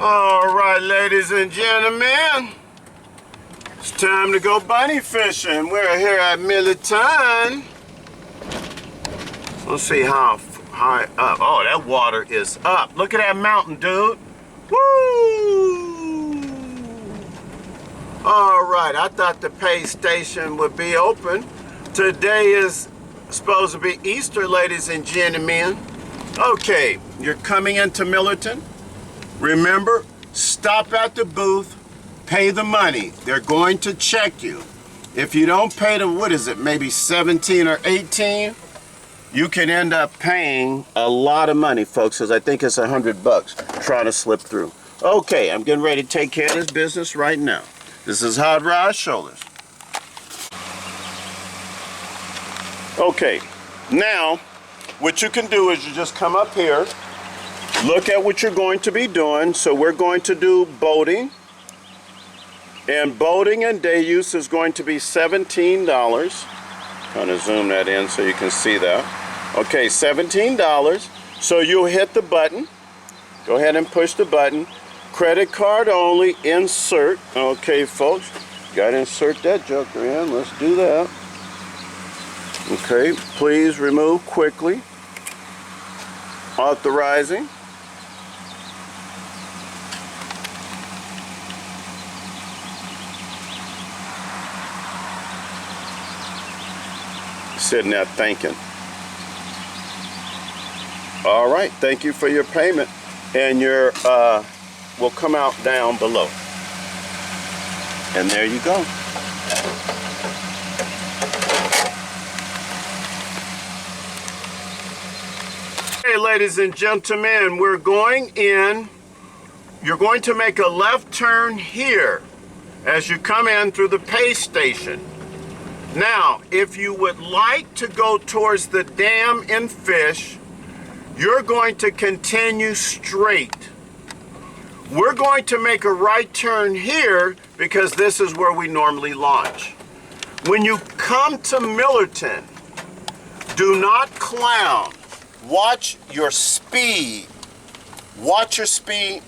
All right, ladies and gentlemen, it's time to go bunny fishing. We're here at Millerton. Let's see how high up. Oh, that water is up. Look at that mountain, dude. Woo! All right, I thought the pay station would be open. Today is supposed to be Easter, ladies and gentlemen. Okay, you're coming into Millerton. Remember, stop at the booth, pay the money. They're going to check you. If you don't pay them, what is it, maybe 17 or 18? You can end up paying a lot of money, folks, because I think it's $100 trying to slip through. Okay, I'm getting ready to take care of this business right now. This is Hot Rod Shoulders. Okay, now what you can do is you just come up here, look at what you're going to be doing. So we're going to do boating. And boating and day use is going to be $17. Kind of zoom that in so you can see that. Okay, $17. So you'll hit the button. Go ahead and push the button. Credit card only, insert. Okay, folks, gotta insert that joker in. Let's do that. Okay, please remove quickly. Authorizing. Sitting there thinking. All right, thank you for your payment, and your will come out down below. And there you go. Hey, ladies and gentlemen, we're going in. You're going to make a left turn here as you come in through the pay station. Now, if you would like to go towards the dam and fish, you're going to continue straight. We're going to make a right turn here because this is where we normally launch. When you come to Millerton, do not clown. Watch your speed. Watch your speed.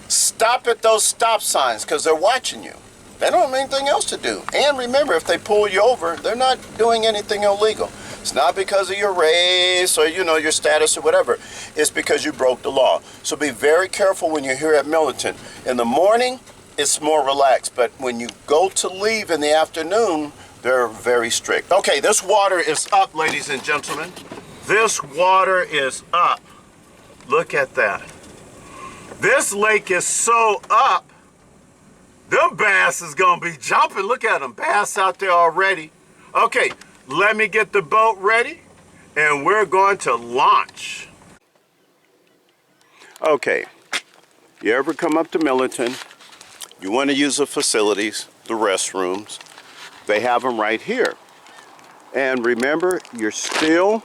Stop at those stop signs because they're watching you. They don't have anything else to do. And remember, if they pull you over, they're not doing anything illegal. It's not because of your race or, your status or whatever. It's because you broke the law. So be very careful when you're here at Millerton. In the morning, it's more relaxed. But when you go to leave in the afternoon, they're very strict. Okay, this water is up, ladies and gentlemen. This water is up. Look at that. This lake is so up. Them bass is gonna be jumping. Look at them, bass out there already. Okay, let me get the boat ready and we're going to launch. Okay, you ever come up to Millerton, you want to use the facilities, the restrooms, they have them right here. And remember, you're still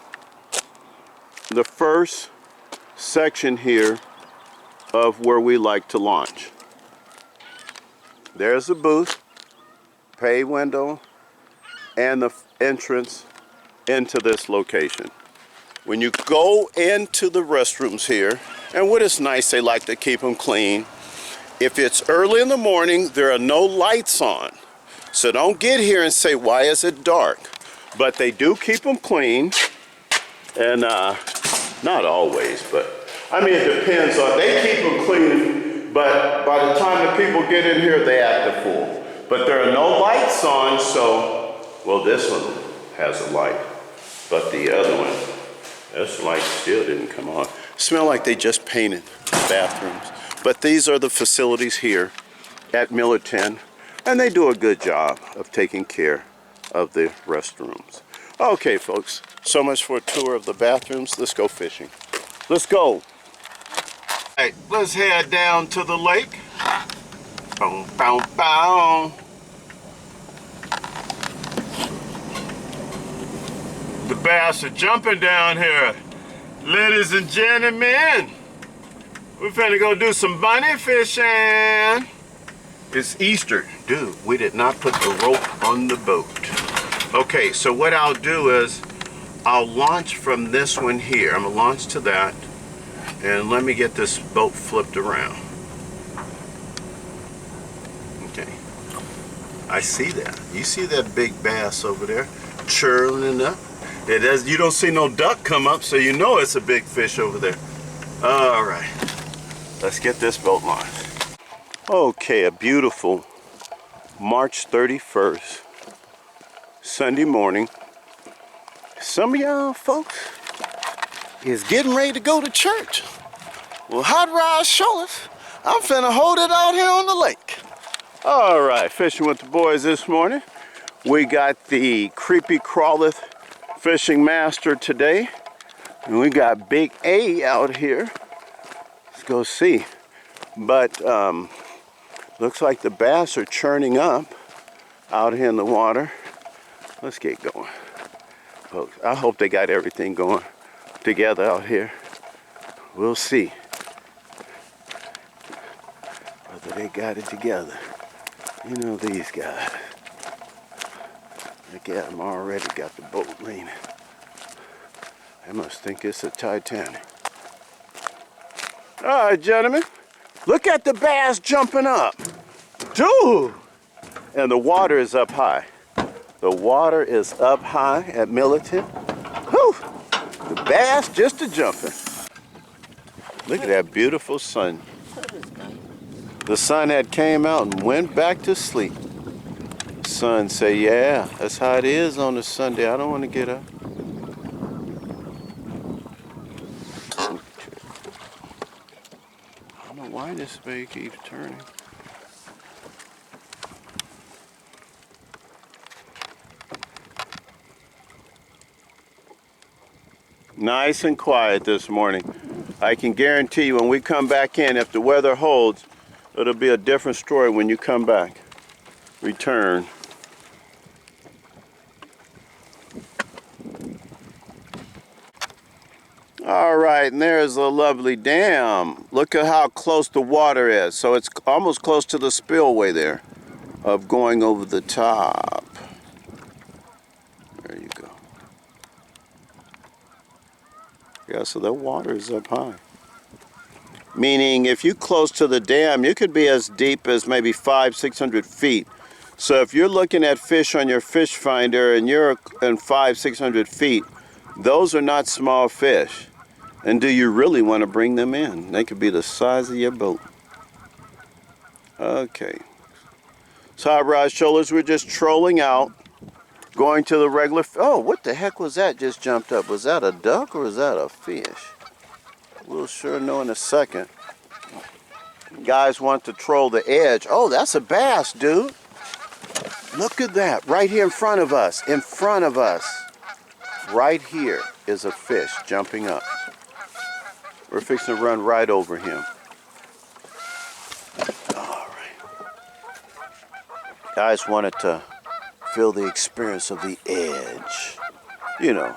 the first section here of where we like to launch. There's the booth, pay window, and the entrance into this location. When you go into the restrooms here, and what is nice, they like to keep them clean. If it's early in the morning, there are no lights on. So don't get here and say, why is it dark? But they do keep them clean, and not always, but I mean, it depends on, they keep them clean, but by the time the people get in here, they act a fool. But there are no lights on, so, well, this one has a light, but the other one, this light still didn't come on. Smell like they just painted the bathrooms. But these are the facilities here at Millerton, and they do a good job of taking care of the restrooms. Okay, folks, so much for a tour of the bathrooms. Let's go fishing. Let's go. All right, let's head down to the lake. Boom, boom, boom. The bass are jumping down here. Ladies and gentlemen, we're finna go do some bunny fishing. It's Easter. Dude, we did not put the rope on the boat. Okay, so what I'll do is I'll launch from this one here. I'm gonna launch to that, and let me get this boat flipped around. I see that. You see that big bass over there churning up? It has, you don't see no duck come up, so you know it's a big fish over there. All right, let's get this boat launched. Okay, a beautiful March 31st, Sunday morning. Some of y'all folks is getting ready to go to church. Well, Hot Rod Shoulders, I'm finna hold it out here on the lake. All right, fishing with the boys this morning. We got the Creepy Crawleth Fishing Master today. And we got Big A out here. Let's go see. But looks like the bass are churning up out here in the water. Let's get going. Folks, I hope they got everything going together out here. We'll see whether they got it together. You know these guys. Look at them already got the boat leaning. They must think it's a Titanic. All right, gentlemen. Look at the bass jumping up. Dude! And the water is up high. The water is up high at Millerton. Whew! The bass just a jumping. Look at that beautiful sun. The sun had came out and went back to sleep. The sun say, yeah, that's how it is on a Sunday. I don't want to get up. I don't know why this bay keeps turning. Nice and quiet this morning. I can guarantee you when we come back in, if the weather holds, it'll be a different story when you come back. Return. All right, and there's a lovely dam. Look at how close the water is. So it's almost close to the spillway there of going over the top. There you go. Yeah, so that water is up high. Meaning if you're close to the dam, you could be as deep as maybe 500-600 feet. So if you're looking at fish on your fish finder and you're in 500-600 feet, those are not small fish. And do you really want to bring them in? They could be the size of your boat. Okay. So Hot Rod Shoulders, we're just trolling out, going to the regular. Oh, what the heck was that just jumped up? Was that a duck or was that a fish? We'll sure know in a second. Guys want to troll the edge. Oh, that's a bass, dude. Look at that, right here in front of us. In front of us. Right here is a fish jumping up. We're fixing to run right over him. All right. Guys wanted to feel the experience of the edge. You know,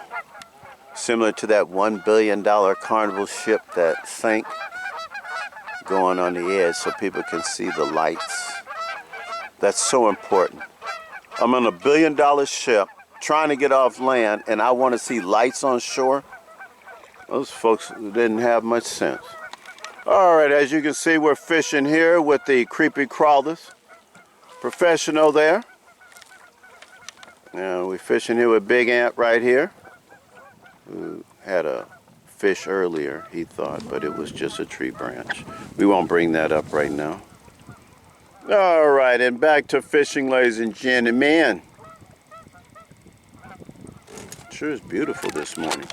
similar to that $1 billion Carnival ship that sank, going on the edge so people can see the lights. That's so important. I'm on a $1 billion ship trying to get off land and I want to see lights on shore. Those folks didn't have much sense. All right, as you can see, we're fishing here with the Creepy Crawleth Professional there. Now we're fishing here with Big Ant right here, who had a fish earlier, he thought, but it was just a tree branch. We won't bring that up right now. All right, and back to fishing, ladies and gentlemen. Sure is beautiful this morning.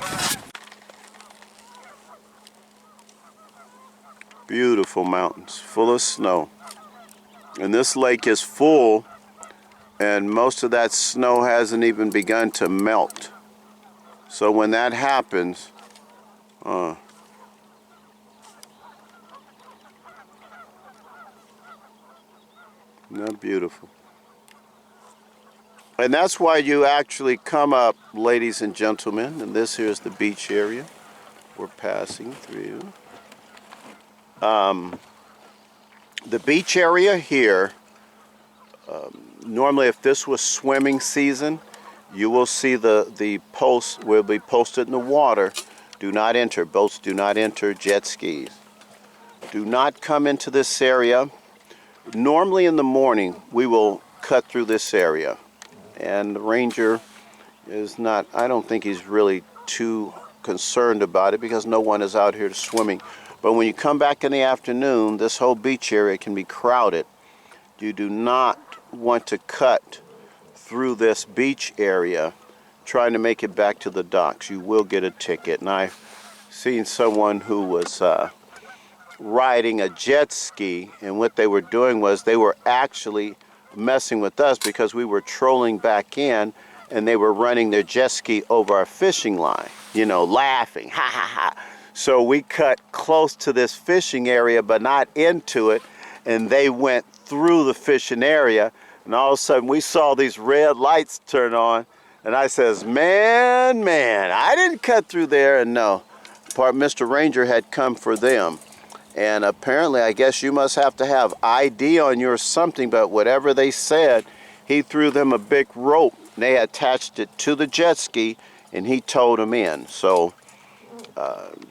Beautiful mountains, full of snow. And this lake is full, and most of that snow hasn't even begun to melt. So when that happens, not beautiful. And that's why you actually come up, ladies and gentlemen, and this here is the beach area we're passing through. The beach area here, normally if this was swimming season, you will see the posts will be posted in the water. Do not enter. Boats do not enter. Jet skis. Do not come into this area. Normally in the morning, we will cut through this area. And the ranger is not, I don't think he's really too concerned about it because no one is out here swimming. But when you come back in the afternoon, this whole beach area can be crowded. You do not want to cut through this beach area trying to make it back to the docks. You will get a ticket. And I've seen someone who was riding a jet ski, and what they were doing was they were actually messing with us because we were trolling back in, and they were running their jet ski over our fishing line, you know, laughing, ha ha ha. So we cut close to this fishing area but not into it, and they went through the fishing area, and all of a sudden we saw these red lights turn on, and I says, man, I didn't cut through there. And no, Mr. Ranger had come for them. And apparently, I guess you must have to have ID on you or something, but whatever they said, he threw them a big rope. They attached it to the jet ski, and he towed them in. So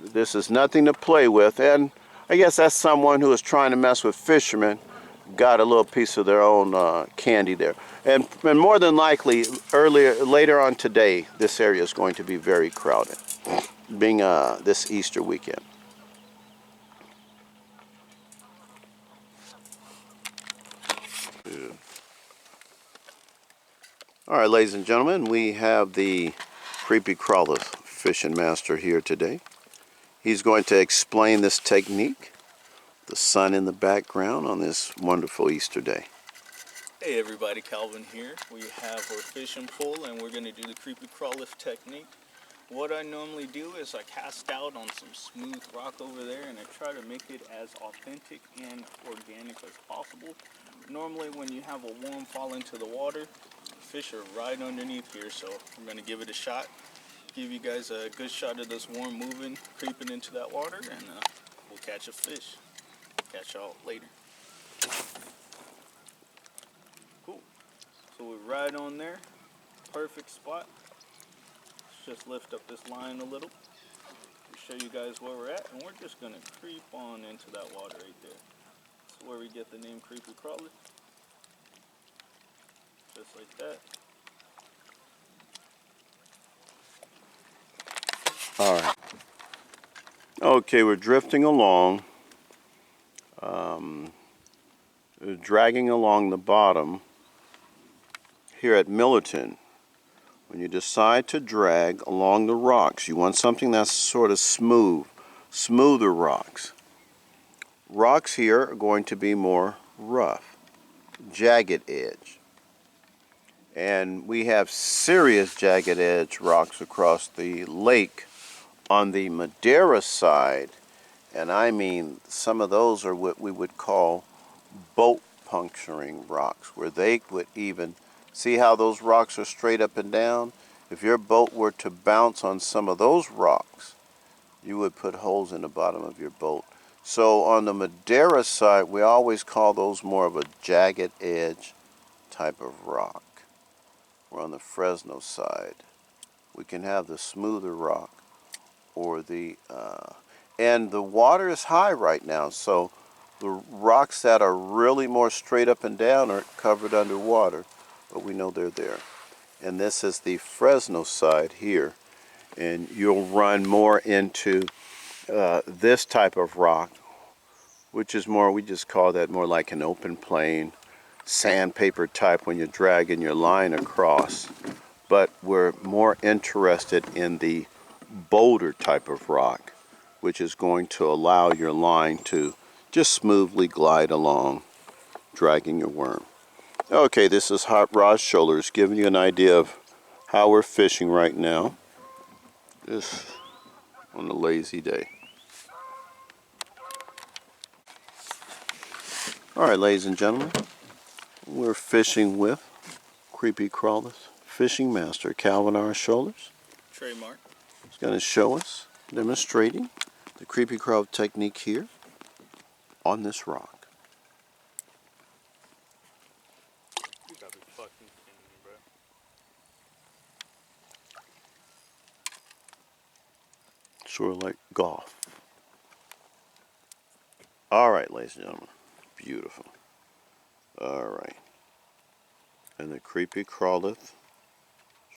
this is nothing to play with. And I guess that's someone who is trying to mess with fishermen, got a little piece of their own candy there. And more than likely, later on today, this area is going to be very crowded, being this Easter weekend. All right, ladies and gentlemen, we have the Creepy Crawler fishing master here today. He's going to explain this technique, the sun in the background on this wonderful Easter day. Hey everybody, Calvin here. We have our fishing pole and we're going to do the Creepy Crawler technique. What I normally do is I cast out on some smooth rock over there and I try to make it as authentic and organic as possible. Normally when you have a worm fall into the water, fish are right underneath here, so I'm going to give it a shot. Give you guys a good shot of this worm moving, creeping into that water, and we'll catch a fish. Catch y'all later. Cool. So we're right on there. Perfect spot. Let's just lift up this line a little. Show you guys where we're at, and we're just going to creep on into that water right there. That's where we get the name Creepy Crawler. Just like that. All right. Okay, we're drifting along, dragging along the bottom here at Millerton. When you decide to drag along the rocks, you want something that's sort of smoother rocks. Rocks here are going to be more rough, jagged edge. And we have serious jagged edge rocks across the lake on the Madeira side, and I mean some of those are what we would call boat puncturing rocks, where they would even see how those rocks are straight up and down. If your boat were to bounce on some of those rocks, you would put holes in the bottom of your boat. So on the Madeira side, we always call those more of a jagged edge type of rock. We're on the Fresno side. We can have the smoother rock or and the water is high right now, so the rocks that are really more straight up and down are covered underwater, but we know they're there. And this is the Fresno side here, and you'll run more into this type of rock, which is more, we just call that more like an open plane, sandpaper type when you're dragging your line across. But we're more interested in the boulder type of rock, which is going to allow your line to just smoothly glide along, dragging your worm. Okay, this is Hot Rod Shoulders, giving you an idea of how we're fishing right now, just on a lazy day. All right, ladies and gentlemen, we're fishing with Creepy Crawler's fishing master, Calvin R. Shoulders. Trademark. He's going to show us, demonstrating the Creepy Crawler technique here on this rock. You gotta be fucking kidding me, bro. Sort of like golf. All right, ladies and gentlemen. Beautiful. All right. and the creepy crawleth